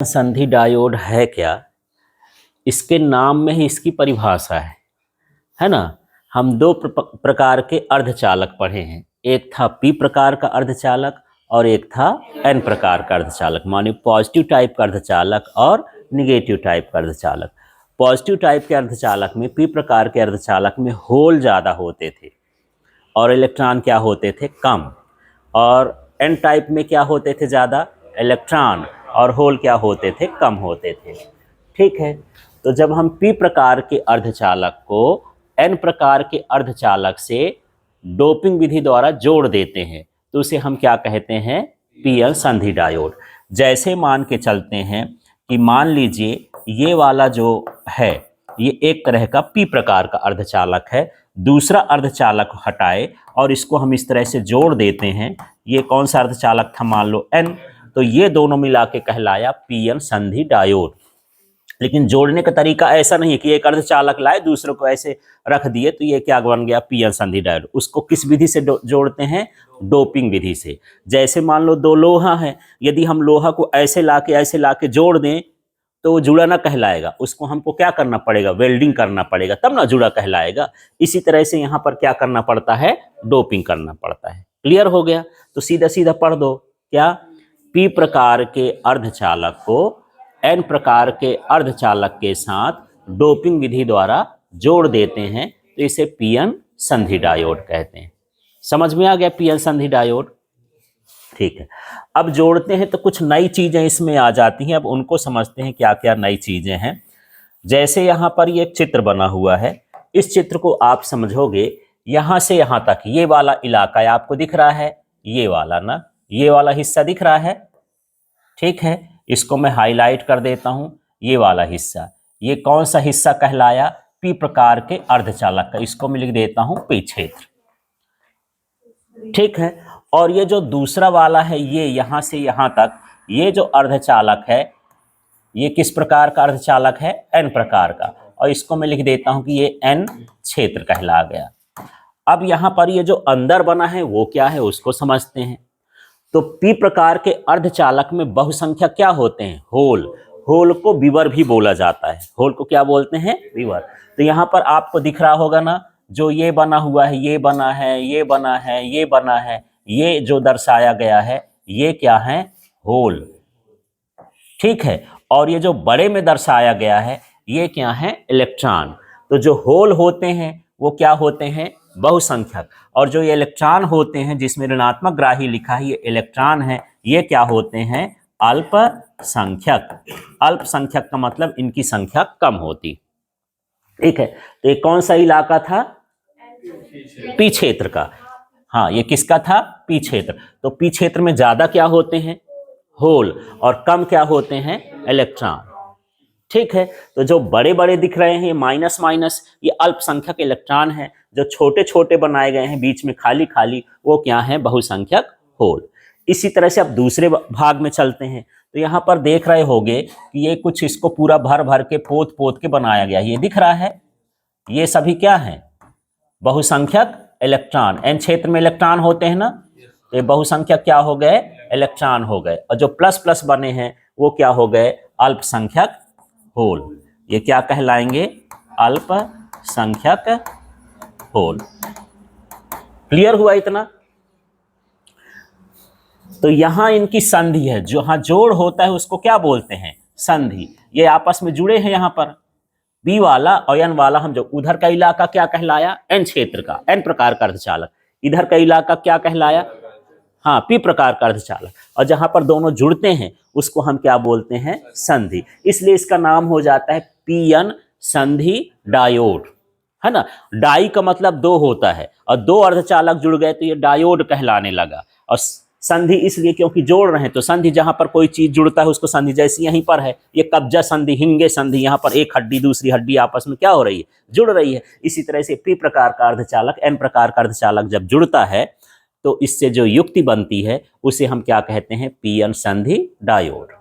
संधि डायोड है क्या? इसके नाम में ही इसकी परिभाषा है ना। हम दो प्रकार के अर्धचालक पढ़े हैं, एक था पी प्रकार का अर्धचालक और एक था एन प्रकार का अर्धचालक, माने पॉजिटिव टाइप का अर्धचालक और निगेटिव टाइप का अर्धचालक। पॉजिटिव टाइप के अर्धचालक में, पी प्रकार के अर्धचालक में होल ज़्यादा होते थे और इलेक्ट्रॉन क्या होते थे? कम। और एन टाइप में क्या होते थे? ज़्यादा इलेक्ट्रॉन और होल क्या होते थे? कम होते थे। ठीक है, तो जब हम पी प्रकार के अर्धचालक को एन प्रकार के अर्धचालक से डोपिंग विधि द्वारा जोड़ देते हैं तो उसे हम क्या कहते हैं? पी एन संधि डायोड। जैसे मान के चलते हैं कि मान लीजिए ये वाला जो है ये एक तरह का पी प्रकार का अर्धचालक है, दूसरा अर्धचालक हटाए और इसको हम इस तरह से जोड़ देते हैं। ये कौन सा अर्धचालक था? मान लो एन, तो ये दोनों मिला के कहलाया पी एन संधि डायोड। लेकिन जोड़ने का तरीका ऐसा नहीं है कि एक अर्धचालक लाए दूसरे को ऐसे रख दिए तो ये क्या बन गया? पी एन संधि डायोड। उसको किस विधि से जोड़ते हैं? डोपिंग विधि से। जैसे मान लो दो लोहा है, यदि हम लोहा को ऐसे लाके जोड़ दें तो वो जुड़ा ना कहलाएगा, उसको हमको क्या करना पड़ेगा? वेल्डिंग करना पड़ेगा, तब ना जुड़ा कहलाएगा। इसी तरह से यहाँ पर क्या करना पड़ता है? डोपिंग करना पड़ता है। क्लियर हो गया? तो सीधा सीधा पढ़ दो क्या? पी प्रकार के अर्धचालक को एन प्रकार के अर्धचालक के साथ डोपिंग विधि द्वारा जोड़ देते हैं तो इसे पी एन संधि डायोड कहते हैं। समझ में आ गया पी एन संधि डायोड? ठीक है, अब जोड़ते हैं तो कुछ नई चीजें इसमें आ जाती हैं। अब उनको समझते हैं क्या क्या नई चीजें हैं। जैसे यहाँ पर ये चित्र बना हुआ है, इस चित्र को आप समझोगे यहाँ से यहाँ तक ये वाला इलाका आपको दिख रहा है, ये वाला ना, ये वाला हिस्सा दिख रहा है। ठीक है, इसको मैं हाईलाइट कर देता हूं। ये वाला हिस्सा, ये कौन सा हिस्सा कहलाया? पी प्रकार के अर्धचालक का। इसको मैं लिख देता हूं पी क्षेत्र। ठीक है, और ये जो दूसरा वाला है, ये यहां से यहां तक, ये जो अर्धचालक है ये किस प्रकार का अर्धचालक है? एन प्रकार का। और इसको मैं लिख देता हूं कि ये एन क्षेत्र कहला गया। अब यहां पर ये जो अंदर बना है वो क्या है उसको समझते हैं। तो पी प्रकार के अर्धचालक में बहुसंख्यक क्या होते हैं? होल। होल को विवर भी बोला जाता है। होल को क्या बोलते हैं? विवर। तो यहाँ पर आपको दिख रहा होगा ना, जो ये बना हुआ है, ये बना है, ये बना है, ये बना है, ये जो दर्शाया गया है ये क्या है? होल। ठीक है, और ये जो बड़े में दर्शाया गया है ये क्या है? इलेक्ट्रॉन। तो जो होल होते हैं वो क्या होते हैं? बहुसंख्यक। और जो ये इलेक्ट्रॉन होते हैं जिसमें ऋणात्मक ग्राही लिखा है, ये इलेक्ट्रॉन है, ये क्या होते हैं? अल्पसंख्यक। अल्पसंख्यक का मतलब इनकी संख्या कम होती। ठीक है, तो ये कौन सा इलाका था? पी क्षेत्र का। हाँ, ये किसका था? पी क्षेत्र। तो पी क्षेत्र में ज्यादा क्या होते हैं? होल, और कम क्या होते हैं? इलेक्ट्रॉन। ठीक है, तो जो बड़े बड़े दिख रहे हैं माइनस माइनस, ये अल्पसंख्यक इलेक्ट्रॉन है। जो छोटे छोटे बनाए गए हैं बीच में खाली खाली, वो क्या है? बहुसंख्यक होल। इसी तरह से अब दूसरे भाग में चलते हैं। तो यहाँ पर देख रहे होंगे कि ये कुछ इसको पूरा भर भर के पोत पोत के बनाया गया, ये दिख रहा है। ये सभी क्या है? बहुसंख्यक इलेक्ट्रॉन। एन क्षेत्र में इलेक्ट्रॉन होते हैं ना, तो ये बहुसंख्यक क्या हो गए? इलेक्ट्रॉन हो गए। और जो प्लस प्लस बने हैं वो क्या हो गए? अल्पसंख्यक होल। ये क्या कहलाएंगे? अल्पसंख्यक होल। क्लियर हुआ इतना? तो यहां इनकी संधि है, जहां जोड़ होता है उसको क्या बोलते हैं? संधि। ये आपस में जुड़े हैं। यहां पर बी वाला और एन वाला, हम जो उधर का इलाका क्या कहलाया? एन क्षेत्र का, एन प्रकार का अर्धचालक। इधर का इलाका क्या कहलाया? हाँ, पी प्रकार का अर्धचालक। और जहां पर दोनों जुड़ते हैं उसको हम क्या बोलते हैं? संधि। इसलिए इसका नाम हो जाता है पी एन संधि डायोड, है ना। डाई का मतलब दो होता है, और दो अर्धचालक जुड़ गए तो ये डायोड कहलाने लगा। और संधि इसलिए क्योंकि जोड़ रहे हैं, तो संधि जहां पर कोई चीज जुड़ता है उसको संधि। जैसे यहीं पर है ये कब्जा संधि, हिंगे संधि, यहाँ पर एक हड्डी दूसरी हड्डी आपस में क्या हो रही है? जुड़ रही है। इसी तरह से पी प्रकार का अर्धचालक एन प्रकार का अर्धचालक जब जुड़ता है तो इससे जो युक्ति बनती है उसे हम क्या कहते हैं? पी एन संधि डायोड।